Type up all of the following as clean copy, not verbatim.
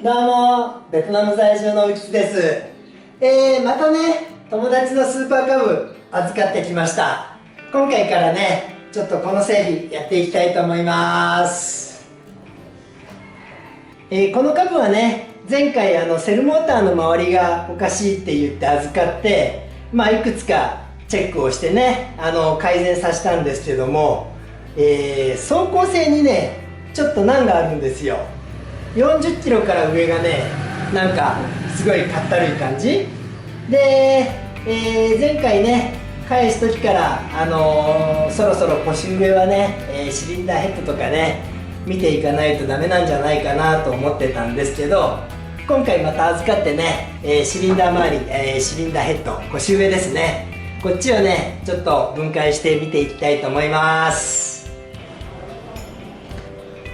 どうも、ベトナム在住の浮津です。またね、友達のスーパーカブ預かってきました。今回からね、ちょっとこの整理やっていきたいと思います。このカブはね、前回セルモーターの周りがおかしいって言って預かって、いくつかチェックをしてね、改善させたんですけども、走行性にね、ちょっと難があるんですよ。40キロから上がね、なんかすごいかったるい感じで、前回ね返す時から、そろそろ腰上はね、シリンダーヘッドとかね見ていかないとダメなんじゃないかなと思ってたんですけど、今回また預かってね、シリンダー周り、シリンダーヘッド腰上ですね、こっちをねちょっと分解して見ていきたいと思います。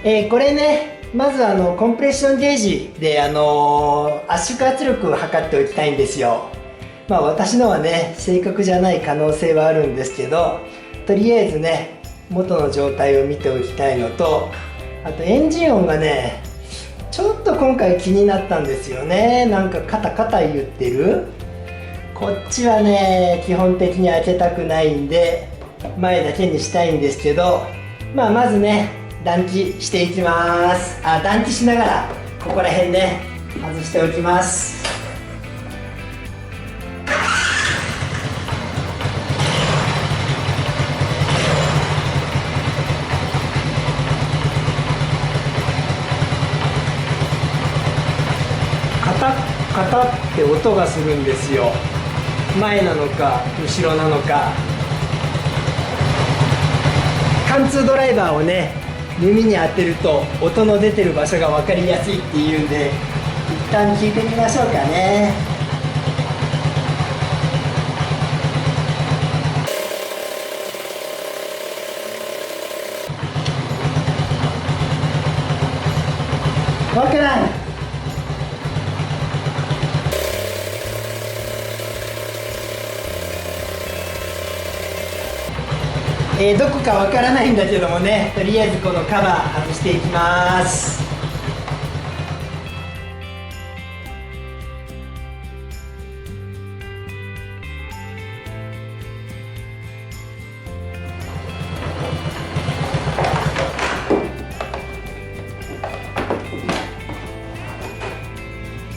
これね、まずコンプレッションゲージで圧縮圧力を測っておきたいんですよ。私のはね正確じゃない可能性はあるんですけど、とりあえずね元の状態を見ておきたいのと、あとエンジン音がねちょっと今回気になったんですよね。なんかカタカタ言ってる。こっちはね基本的に開けたくないんで前だけにしたいんですけど、まずね暖気していきます。暖気しながらここら辺ね外しておきます。カタッカタッって音がするんですよ。前なのか後ろなのか。貫通ドライバーをね耳に当てると音の出てる場所が分かりやすいっていうんで、一旦聞いてみましょうかね。分からん。どこかわからないんだけどもね、とりあえずこのカバー外していきます。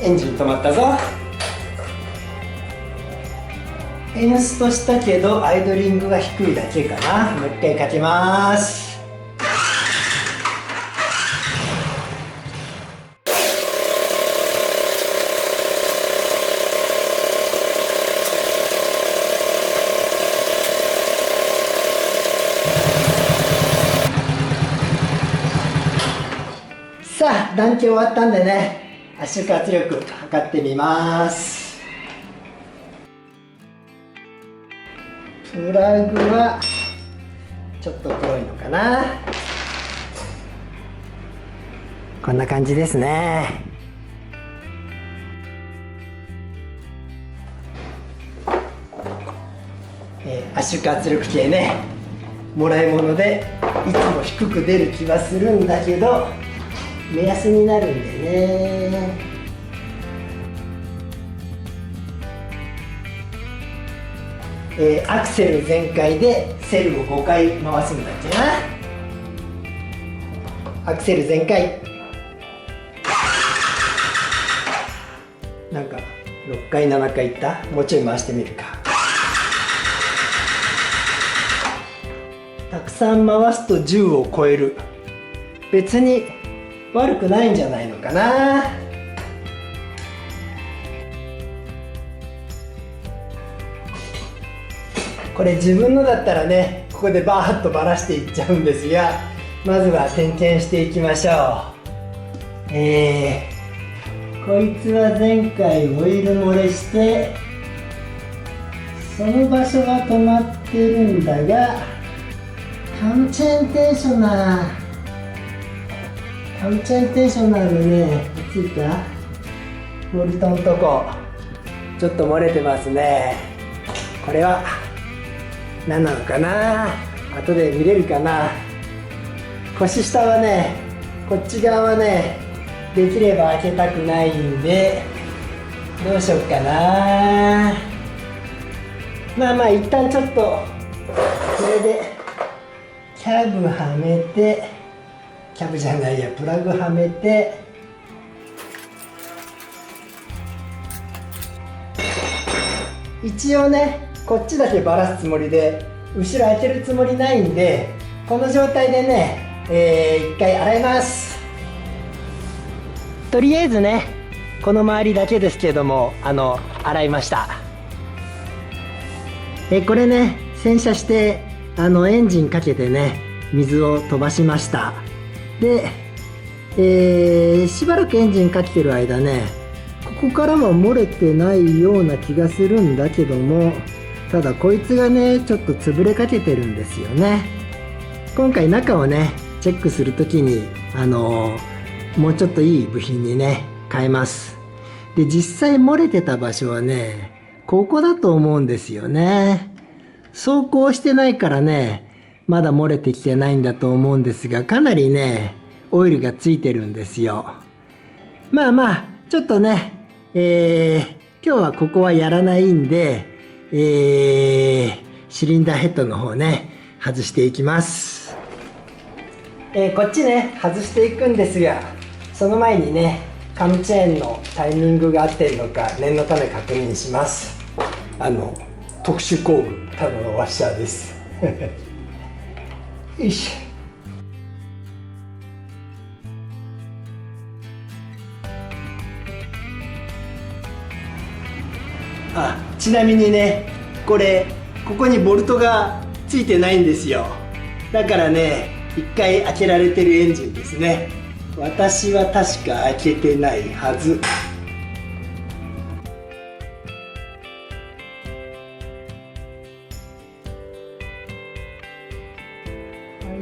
エンジン止まったぞ。エンストしたけどアイドリングが低いだけかな。もう一回かけます。さあ暖気終わったんでね、圧縮圧力測ってみます。プラグはちょっと黒いのかな。こんな感じですね。圧縮圧力計ね、もらい物でいつも低く出る気はするんだけど目安になるんでね。アクセル全開でセルを5回回すんだっけな。アクセル全開。なんか6回7回いった。もうちょい回してみるか。たくさん回すと10を超える。別に悪くないんじゃないのかな。これ自分のだったらねここでバーッとばらしていっちゃうんですが、まずは点検していきましょう。こいつは前回オイル漏れしてその場所が止まってるんだが、カムチェンテーショナーでねついたボルトのとこちょっと漏れてますね。これは何なのかな。後で見れるかな。腰下はね、こっち側はねできれば開けたくないんで、どうしよっかな。まあまあ一旦ちょっとこれでキャブはめて、キャブじゃないや、プラグはめて、一応ねこっちだけバラすつもりで後ろ開けるつもりないんで、この状態でね、一回洗います。とりあえずねこの周りだけですけども洗いました。これね洗車してエンジンかけてね水を飛ばしました。で、しばらくエンジンかけてる間ね、ここからは漏れてないような気がするんだけども、ただこいつがねちょっと潰れかけてるんですよね。今回中をねチェックするときにもうちょっといい部品にね変えます。で、実際漏れてた場所はねここだと思うんですよね。走行してないからねまだ漏れてきてないんだと思うんですが、かなりねオイルがついてるんですよ。まあまあちょっとね、今日はここはやらないんで、シリンダーヘッドの方ね外していきます。こっちね外していくんですが、その前にねカムチェーンのタイミングが合ってるのか念のため確認します。特殊工具ただのワッシャーですよいしょ。ちなみにねここにボルトがついてないんですよ。だからね一回開けられてるエンジンですね。私は確か開けてないはず。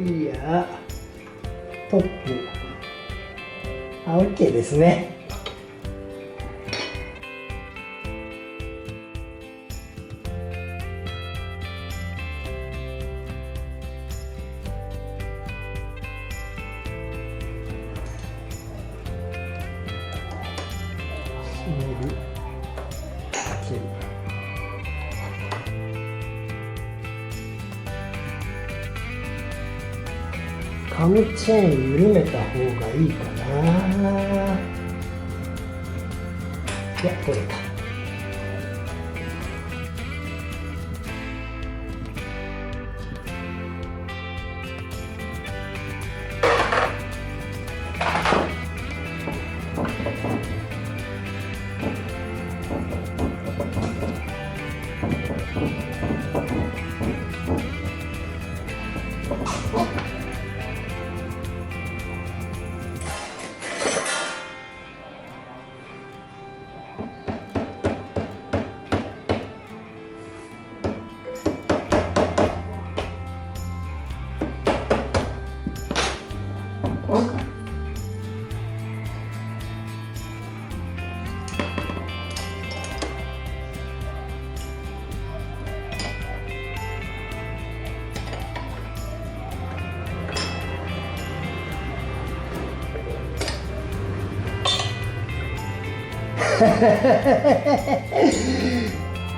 いやトップOK ですね。カムチェーン緩めた方がいいかな。いや、これか。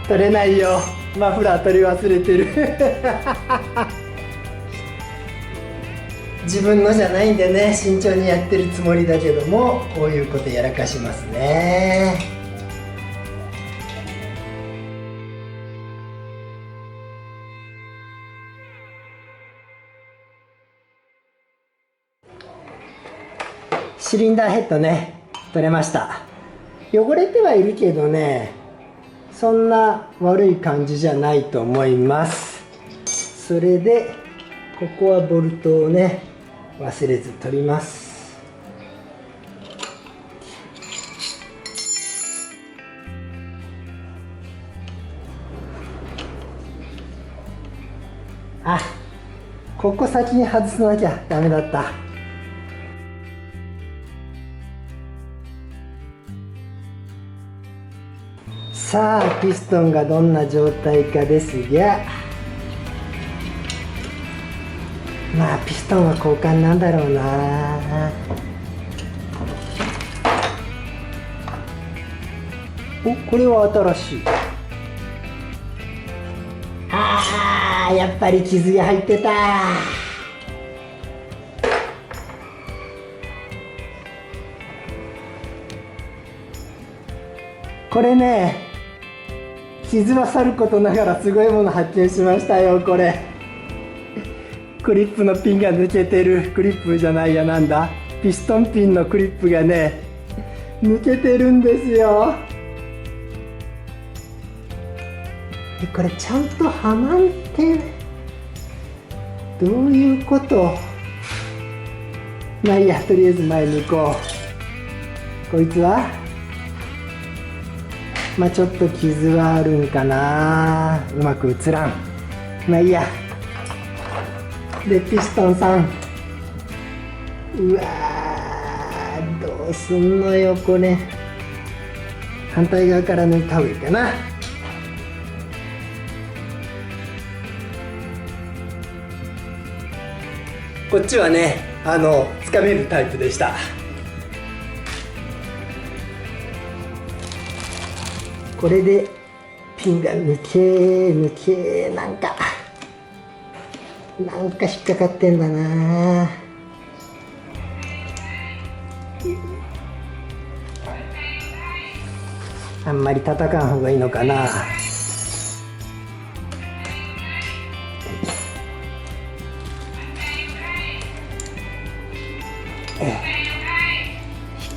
取れないよ。マフラー取り忘れてる自分のじゃないんでね慎重にやってるつもりだけども、こういうことやらかしますね。シリンダーヘッドね取れました。汚れてはいるけどねそんな悪い感じじゃないと思います。それでここはボルトをね忘れず取ります。ここ先に外さなきゃダメだった。さあピストンがどんな状態かですが、まあピストンは交換なんだろうな。お、これは新しい。あー、やっぱり傷が入ってた。これね、傷はさることながらすごいもの発見しましたよ。これクリップのピンが抜けてる。クリップじゃないや、なんだ、ピストンピンのクリップがね抜けてるんですよ。でこれちゃんとはまってどういうこと。まあいいや、とりあえず前に行こう。こいつはまあちょっと傷はあるんかな、うまく映らん。まあいいや。でピストンさん、うわー、どうすんのよこれ。反対側から抜いた方がいいかな。こっちはね、つかめるタイプでした。これでピンが抜け、なんか引っかかってんだな。あんまり叩かん方がいいのかな。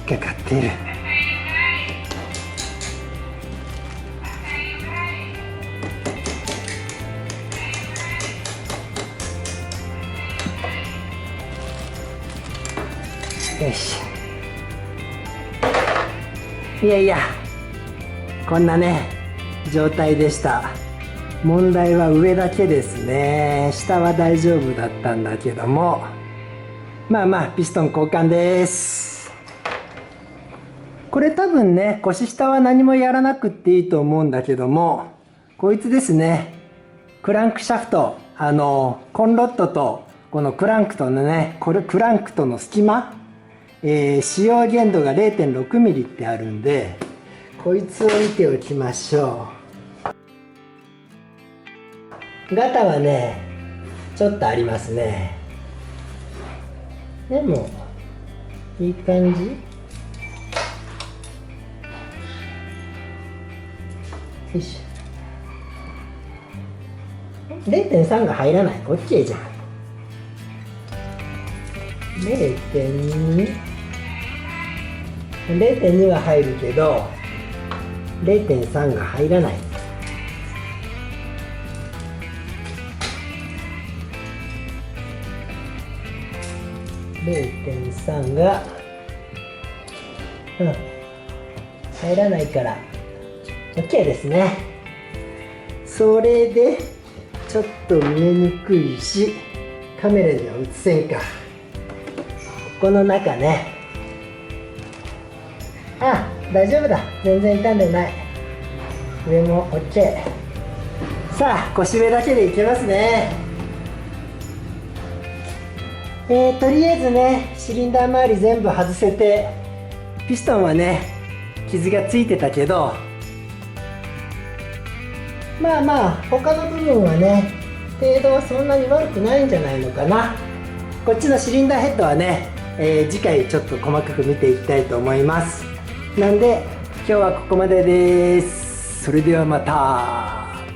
引っかかってる。よし。いやいや、こんなね状態でした。問題は上だけですね。下は大丈夫だったんだけども、まあまあピストン交換です。これ多分ね、腰下は何もやらなくっていいと思うんだけども、こいつですね、クランクシャフト、コンロットとこのクランクとのね、クランクとの隙間、使用限度が 0.6 ミリってあるんで、こいつを見ておきましょう。ガタはねちょっとありますね。でもいい感じ。よいしょ。 0.3 が入らない。 OK じゃん。 0.2 は入るけど 0.3 が入らない。0.3 が、入らないから OK ですね。それでちょっと見えにくいしカメラには映せんか。ここの中ね、大丈夫だ、全然傷んでない。上も OK。 さあ腰上だけでいけますね。とりあえずね、シリンダー周り全部外せて、ピストンはね傷がついてたけど、まあまあ他の部分はね程度はそんなに悪くないんじゃないのかな。こっちのシリンダーヘッドはね、次回ちょっと細かく見ていきたいと思います。なんで今日はここまでです。それではまた。